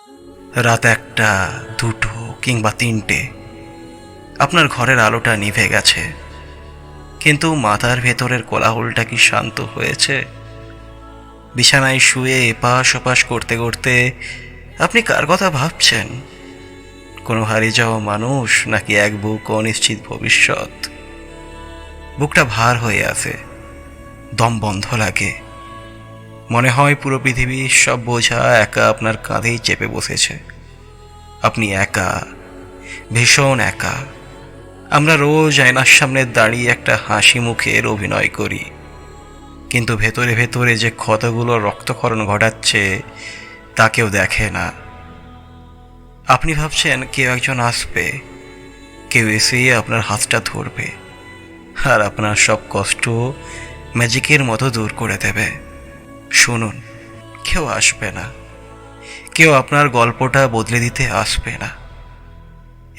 রাত 1টা, 2টো কিংবা 3টে, আপনার ঘরের আলোটা নিভে গেছে, কিন্তু মাথার ভেতরের কোলাহলটা কি শান্ত হয়েছে? বিছানায় শুয়ে এপাশ ওপাশ করতে করতে আপনি কার কথা ভাবছেন? কোনো হারিয়ে যাওয়া মানুষ, নাকি এক বুক অনিশ্চিত ভবিষ্যৎ? বুকটা ভার হয়ে আছে, দম বন্ধ লাগে, মনে হয় পুরো পৃথিবীর সব বোঝা একা আপনার কাঁধেই চেপে বসেছে। আপনি একা, ভীষণ একা। আমরা রোজ আয়নার সামনে দাঁড়িয়ে একটা হাসি মুখের অভিনয় করি, কিন্তু ভেতরে ভেতরে যে ক্ষতগুলো রক্তক্ষরণ ঘটাচ্ছে তা কেউ দেখে না। আপনি ভাবছেন কেউ একজন আসবে, কেউ এসে আপনার হাতটা ধরবে আর আপনার সব কষ্ট ম্যাজিকের মতো দূর করে দেবে। শুনুন, কেউ আসবে না, কেউ আপনার গল্পটা বদলে দিতে আসবে না।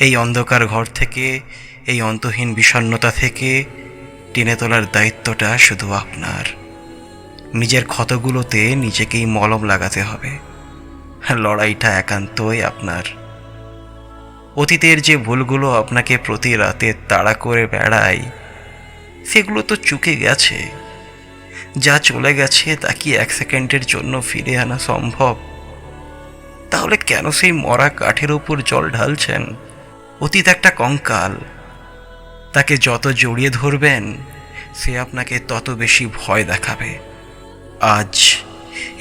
এই অন্ধকার ঘর থেকে, এই অন্তহীন বিষণ্ণতা থেকে টেনে তোলার দায়িত্বটা শুধু আপনার। নিজের ক্ষতগুলোতে নিজেকেই মলম লাগাতে হবে। লড়াইটা একান্তই আপনার। অতীতের যে ভুলগুলো আপনাকে প্রতি রাতে তাড়া করে বেড়ায়, সেগুলো তো চুকে গেছে। যা চলে গেছে তা কি 1 সেকেন্ডের জন্য ফিরে আনা সম্ভব? তাহলে কেন সেই মরা কাঠের উপর জল ঢালছেন? অতীত একটা কঙ্কাল, তাকে যত জড়িয়ে ধরবেন সে আপনাকে তত বেশি ভয় দেখাবে। আজ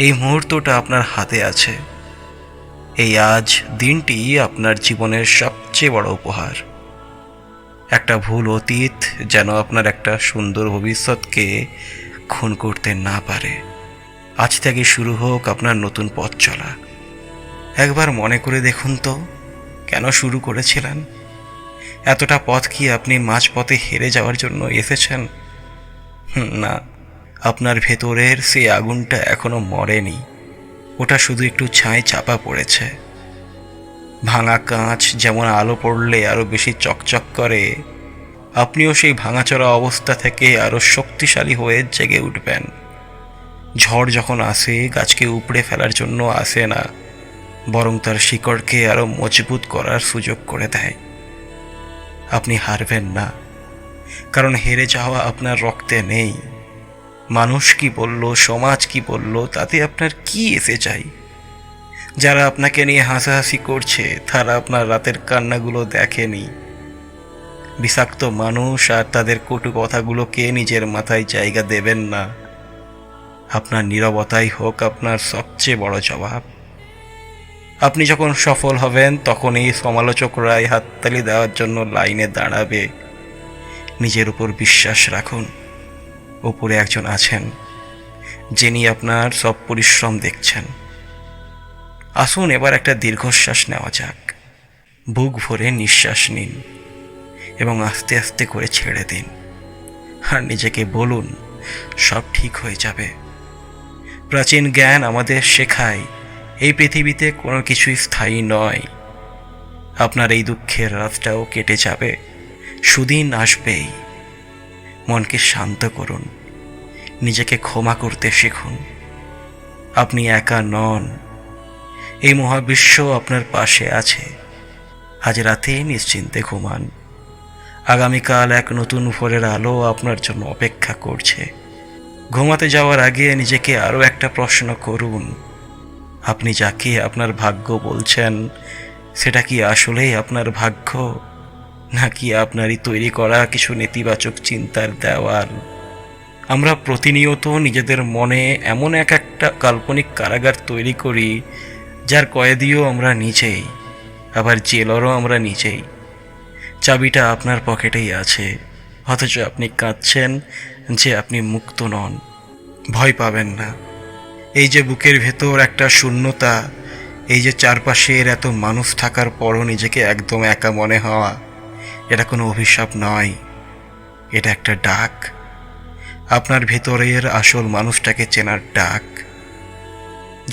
এই মুহূর্তটা আপনার হাতে আছে। এই আজ দিনটি আপনার জীবনের সবচেয়ে বড় উপহার। একটা ভুল অতীত যেন আপনার একটা সুন্দর ভবিষ্যৎকে খুন করতে না পারে। আজ থেকে শুরু হোক আপনার নতুন পথ চলা। একবার মনে করে দেখুন তো, কেন শুরু করেছিলেন? এতটা পথ কি আপনি মাঝপথে হেরে যাওয়ার জন্য এসেছেন? না, আপনার ভেতরের সেই আগুনটা এখনো মরেনি। ওটা শুধু একটু ছাই চাপা পড়েছে। ভাঙা কাঁচ যেমন আলো পড়লে আরো বেশি চকচক করে, আপনিও সেই ভাঙাচোরা অবস্থা থেকে আরো শক্তিশালী হয়ে জেগে উঠবেন। ঝড় যখন আসে, গাছকে উপড়ে ফেলার জন্য আসে না, বরং তার শিকড়কে আরো মজবুত করার সুযোগ করে দেয়। আপনি হারবেন না, কারণ হেরে যাওয়া আপনার রক্তে নেই। মানুষ কি বলল, সমাজ কি বলল, তাতে আপনার কি এসে যায়? যারা আপনাকে নিয়ে হাসাহাসি করছে তারা আপনার রাতের কান্নাগুলো দেখেনি। বিষাক্ত মানুষ আর তাদের কটু কথাগুলোকে নিজের মাথায় জায়গা দেবেন না। আপনার নীরবতাই হোক আপনার সবচেয়ে বড় জবাব। আপনি যখন সফল হবেন তখন এই সমালোচকরাই হাততালি দেওয়ার জন্য লাইনে দাঁড়াবে। নিজের উপর বিশ্বাস রাখুন। উপরে একজন আছেন, যিনি আপনার সব পরিশ্রম দেখছেন। আসুন এবার একটা দীর্ঘশ্বাস নেওয়া যাক। বুক ভরে নিঃশ্বাস নিন এবং আস্তে আস্তে করে ছেড়ে দিন। আর নিজেকে বলুন, সব ঠিক হয়ে যাবে। প্রাচীন জ্ঞান আমাদের শেখায় এই পৃথিবীতে কোনো কিছুই স্থায়ী নয়। আপনার এই দুঃখের রাতটাও কেটে যাবে, সুদিন আসবেই। মনকে শান্ত করুন, নিজেকে ক্ষমা করতে শিখুন। আপনি একা নন, এই মহাবিশ্ব আপনার পাশে আছে। আজ রাতে নিশ্চিন্তে ঘুমান। আগামীকাল এক নতুন ভোরের আলো আপনার জন্য অপেক্ষা করছে। ঘুমাতে যাওয়ার আগে নিজেকে আরও একটা প্রশ্ন করুন, আপনি যাকে আপনার ভাগ্য বলছেন সেটা কি আসলেই আপনার ভাগ্য, নাকি আপনারই তৈরি করা কিছু নেতিবাচক চিন্তার দেওয়াল? আমরা প্রতিনিয়ত নিজেদের মনে এমন একটা কাল্পনিক কারাগার তৈরি করি, যার কয়েদিও আমরা নিজেই, আবার জেলরও আমরা নিজেই। চাবিটা আপনার পকেটেই আছে, অথচ আপনি কাঁদছেন যে আপনি মুক্ত নন। ভয় পাবেন না। এই যে বুকের ভেতর একটা শূন্যতা, এই যে চারপাশের এত মানুষ থাকার পরও নিজেকে একদম একা মনে হওয়া, এটা কোনো অভিশাপ নয়, এটা একটা ডাক। আপনার ভেতরের আসল মানুষটাকে চেনার ডাক।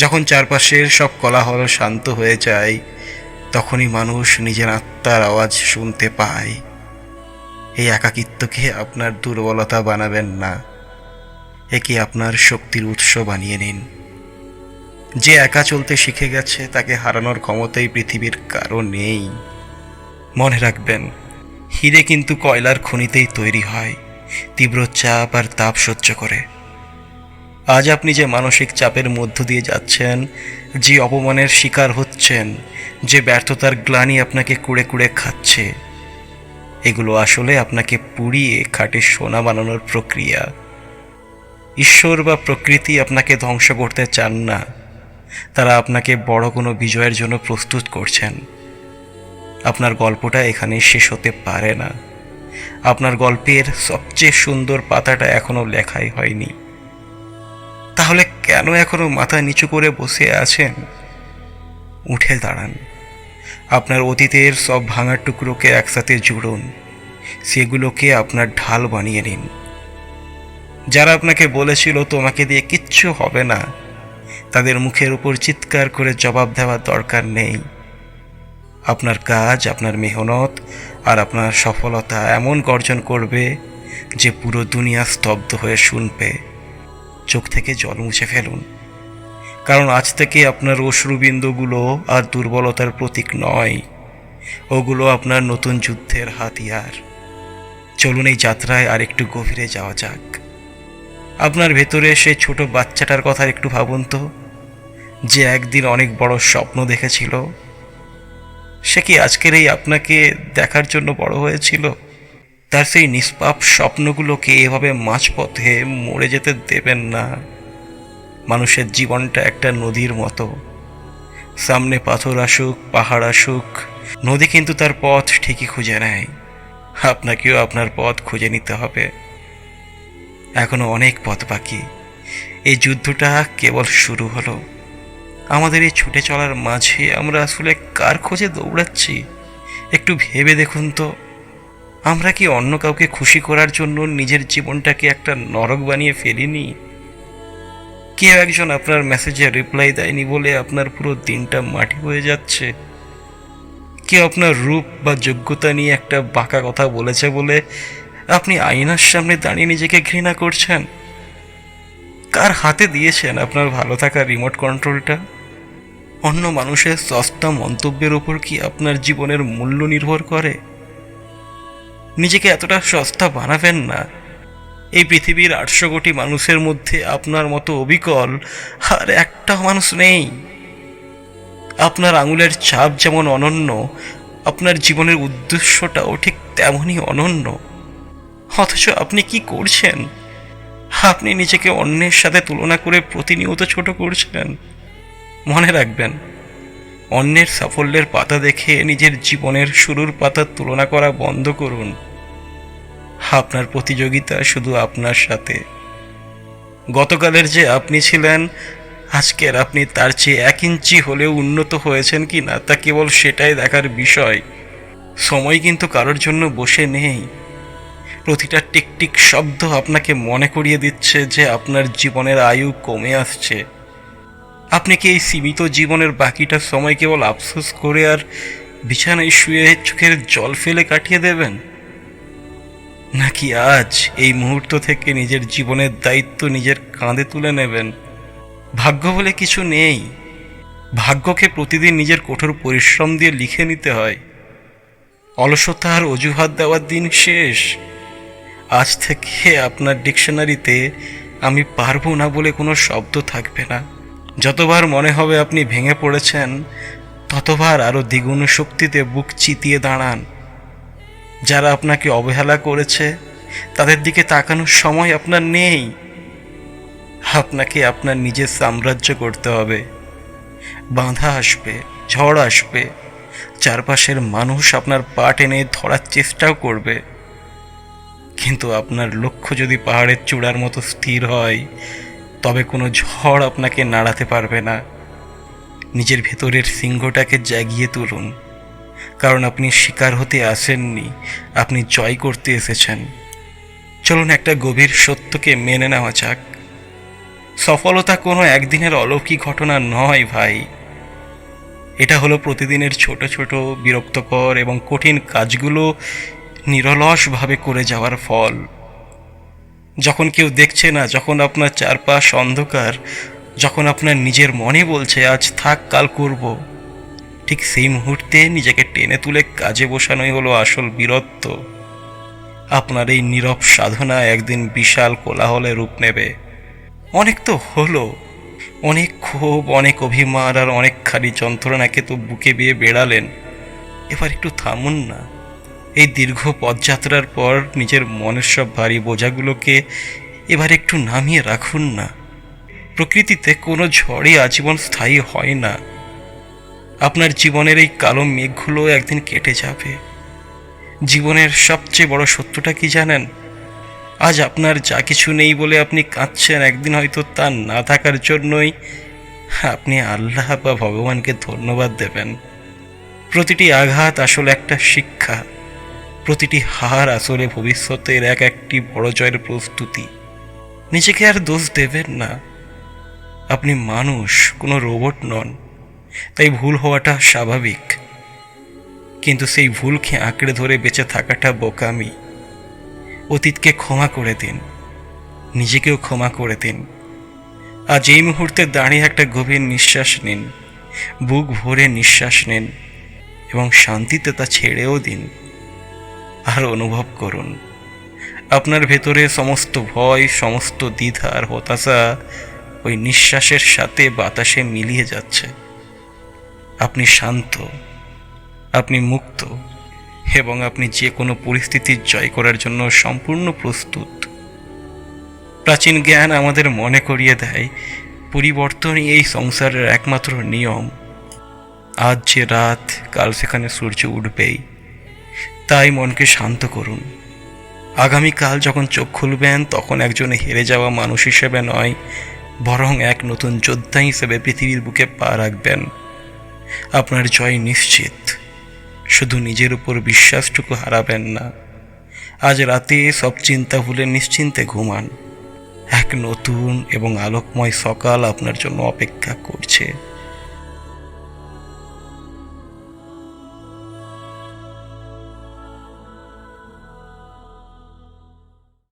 যখন চারপাশের সব কোলাহল শান্ত হয়ে যায়, তখনই মানুষ নিজের আত্মার আওয়াজ শুনতে পায়। এই একাকিত্বকে আপনার দুর্বলতা বানাবেন না, একে আপনার শক্তির উৎস বানিয়ে নিন। যে একা চলতে শিখে গেছে তাকে হারানোর ক্ষমতা এই পৃথিবীর কারো নেই। মনে রাখবেন, হিরে কিন্তু কয়লার খনিতেই তৈরি হয়, তীব্র চাপ আর তাপ সহ্য করে। আজ আপনি যে মানসিক চাপের মধ্য দিয়ে যাচ্ছেন, যে অপমানের শিকার হচ্ছেন, যে ব্যর্থতার গ্লানি আপনাকে কুড়ে কুড়ে খাচ্ছে, এগুলো আসলে আপনাকে পুড়িয়ে খাঁটি সোনা বানানোর প্রক্রিয়া। ঈশ্বর বা প্রকৃতি আপনাকে ধ্বংস করতে চান না, তারা আপনাকে বড় কোনো বিজয়ের জন্য প্রস্তুত করছেন। আপনার গল্পটা এখানে শেষ হতে পারে না। আপনার গল্পের সবচেয়ে সুন্দর পাতাটা এখনো লেখাই হয়নি। তাহলে কেন এখনো মাথা নিচু করে বসে আছেন? উঠে দাঁড়ান, আপনার অতীতের সব ভাঙা টুকরোকে একসাথে জুড়ুন, সেগুলোকে আপনার ঢাল বানিয়ে নিন। যারা আপনাকে বলেছিল তোমাকে দিয়ে কিচ্ছু হবে না, তাদের মুখের উপর চিৎকার করে জবাব দেওয়ার দরকার নেই। আপনার কাজ, আপনার মেহনত আর আপনার সফলতা এমন গর্জন করবে যে পুরো দুনিয়া স্তব্ধ হয়ে শুনবে। চোখ থেকে জল মুছে ফেলুন, কারণ আজ থেকে আপনার অশ্রুবিন্দুগুলো আর দুর্বলতার প্রতীক নয়, ওগুলো আপনার নতুন যুদ্ধের হাতিয়ার। চলুন এই যাত্রায় আর একটু গভীরে যাওয়া যাক। আপনার ভেতরে সেই ছোট বাচ্চাটার কথা একটু ভাবুন তো, যে একদিন অনেক বড় স্বপ্ন দেখেছিল। সে কি আজকের এই আপনাকে দেখার জন্য বড় হয়েছিল? তার সেই নিষ্পাপ স্বপ্নগুলোকে এভাবে মাঝপথে মরে যেতে দেবেন না। মানুষের জীবনটা একটা নদীর মতো, সামনে পাথর আসুক, পাহাড় আসুক, নদী কিন্তু তার পথ ঠিকই খুঁজে নেয়। আপনাকেও আপনার পথ খুঁজে নিতে হবে। এখনো অনেক পথ বাকি। এই যুদ্ধটা কেবল শুরু হলো। আমাদের এই ছুটে চলার মাঝে আমরা আসলে কার খোঁজে দৌড়াচ্ছি? একটু ভেবে দেখুন তো। আমরা কি অন্য কাউকে খুশি করার জন্য নিজের জীবনটাকে একটা নরক বানিয়ে ফেলিনি? কেউ একজন আপনার মেসেজে রিপ্লাই দেয়নি বলে আপনার পুরো দিনটা মাটি হয়ে যাচ্ছে? কেউ আপনার রূপ বা যোগ্যতা নিয়ে একটা বাঁকা কথা বলেছে বলে আপনি আয়নার সামনে দাঁড়িয়ে নিজেকে ঘৃণা করছেন? কার হাতে দিয়েছেন আপনার ভালো থাকার রিমোট কন্ট্রোলটা? অন্য মানুষের সস্তা মন্তব্যের উপর কি আপনার জীবনের মূল্য নির্ভর করে? নিজেকে এতটা সস্তা বানাবেন না। এই পৃথিবীর 800 কোটি মানুষের মধ্যে আপনার মতো অবিকল আর একটা মানুষ নেই। আপনার আঙুলের ছাপ যেমন অনন্য, আপনার জীবনের উদ্দেশ্যটাও ঠিক তেমনই অনন্য। অথচ আপনি কি করছেন? আপনি নিজেকে অন্যের সাথে তুলনা করে প্রতিনিয়ত ছোট করছেন। মনে রাখবেন, অন্যের সাফল্যের পাতা দেখে নিজের জীবনের শুরুর পাতার তুলনা করা বন্ধ করুন। আপনার প্রতিযোগিতা শুধু আপনার সাথে। গতকালের যে আপনি ছিলেন, আজকের আপনি তার চেয়ে 1 ইঞ্চি হলেও উন্নত হয়েছেন কি না তা কেবল সেটাই দেখার বিষয়। সময় কিন্তু কারোর জন্য বসে নেই। প্রতিটা টিকটিক শব্দ আপনাকে মনে করিয়ে দিচ্ছে যে আপনার জীবনের আয়ু কমে আসছে। আপনি কি এই সীমিত জীবনের বাকিটা সময় কেবল আফসোস করে আর বিছানায় শুয়ে চোখের জল ফেলে কাটিয়ে দেবেন? নাকি আজ এই মুহূর্ত থেকে নিজের জীবনের দায়িত্ব নিজের কাঁধে তুলে নেবেন? ভাগ্য বলে কিছু নেই। ভাগ্যকে প্রতিদিন নিজের কঠোর পরিশ্রম দিয়ে লিখে নিতে হয়। অলসতা আর অজুহাত দেওয়ার দিন শেষ। আজ থেকে আপনার ডিকশনারিতে আমি পারবো না বলে কোনো শব্দ থাকবে না। যতবার মনে হবে আপনি ভেঙে পড়েছেন, ততবার আরও দ্বিগুণ শক্তিতে বুক চিতিয়ে দাঁড়ান। যারা আপনাকে অবহেলা করেছে, তাদের দিকে তাকানোর সময় আপনার নেই। আপনাকে আপনার নিজের সাম্রাজ্য করতে হবে। বাধা আসবে, ঝড় আসবে, চারপাশের মানুষ আপনার পা টেনে ধরার চেষ্টাও করবে, কিন্তু আপনার লক্ষ্য যদি পাহাড়ের চূড়ার মতো স্থির হয়, তবে কোনো ঝড় আপনাকে নাড়াতে পারবে না। নিজের ভেতরের সিংহটাকে জাগিয়ে তুলুন, কারণ আপনি শিকার হতে আসেননি, আপনি জয় করতে এসেছেন। চলুন একটা গভীর সত্যকে মেনে নেওয়া যাক। সফলতা কোনো একদিনের অলৌকিক ঘটনা নয় ভাই। এটা হলো প্রতিদিনের ছোট ছোট বিরক্তকর এবং কঠিন কাজগুলো নিরলসভাবে করে যাওয়ার ফল। যখন কেউ দেখছে না, যখন আপনার চারপাশ অন্ধকার, যখন আপনার নিজের মনে বলছে আজ থাক কাল করব, ঠিক সেই মুহূর্তে নিজেকে টেনে তুলে কাজে বসানোই হলো আসল বীরত্ব। আপনার এই নীরব সাধনা একদিন বিশাল কোলাহলে রূপ নেবে। অনেক তো হলো, অনেক ক্ষোভ, অনেক অভিমান আর অনেকখানি যন্ত্রণাকে তো বুকে বেয়ে বেড়ালেন। এবার একটু থামুন না। এই দীর্ঘ পথযাত্রার পর নিজের মনের সব ভারী বোঝাগুলোকে এবার একটু নামিয়ে রাখুন না। প্রকৃতিতে কোনো ঝড়ই আজীবন স্থায়ী হয় না। আপনার জীবনের এই কালো মেঘগুলো একদিন কেটে যাবে। জীবনের সবচেয়ে বড় সত্যটা কি জানেন? আজ আপনার যা কিছু নেই বলে আপনি কাঁদছেন, একদিন হয়তো তা না থাকার জন্যই আপনি আল্লাহ বা ভগবানকে ধন্যবাদ দেবেন। প্রতিটি আঘাত আসলে একটা শিক্ষা, প্রতিটি হার আসলে ভবিষ্যতের একটি বড় জয়ের প্রস্তুতি। নিজেকে আর দোষ দেবেন না। আপনি মানুষ, কোনো রোবট নন, তাই ভুল হওয়াটা স্বাভাবিক। কিন্তু সেই ভুলকে আঁকড়ে ধরে বেঁচে থাকাটা বোকামি। অতীতকে ক্ষমা করে দিন, নিজেকেও ক্ষমা করে দিন। আজ এই মুহূর্তে দাঁড়িয়ে একটা গভীর নিঃশ্বাস নিন, বুক ভরে নিঃশ্বাস নিন এবং শান্তিতে তা ছেড়েও দিন। আর অনুভব করুন আপনার ভেতরে সমস্ত ভয়, সমস্ত দ্বিধা আর হতাশা ওই নিঃশ্বাসের সাথে বাতাসে মিলিয়ে যাচ্ছে। আপনি শান্ত, আপনি মুক্ত এবং আপনি যে কোনো পরিস্থিতির জয় করার জন্য সম্পূর্ণ প্রস্তুত। প্রাচীন জ্ঞান আমাদের মনে করিয়ে দেয় পরিবর্তনই এই সংসারের একমাত্র নিয়ম। আজ যে রাত, কাল সেখানে সূর্য উঠবেই। তাই মনকে শান্ত করুন। আগামীকাল যখন চোখ খুলবেন তখন একজন হেরে যাওয়া মানুষ হিসেবে নয়, বরং এক নতুন যোদ্ধা হিসেবে পৃথিবীর বুকে পা রাখবেন। আপনার জয় নিশ্চিত। শুধু নিজের উপর বিশ্বাসটুকু হারাবেন না। আজ রাতে সব চিন্তা ভুলে নিশ্চিন্তে ঘুমান। এক নতুন এবং আলোকময় সকাল আপনার জন্য অপেক্ষা করছে।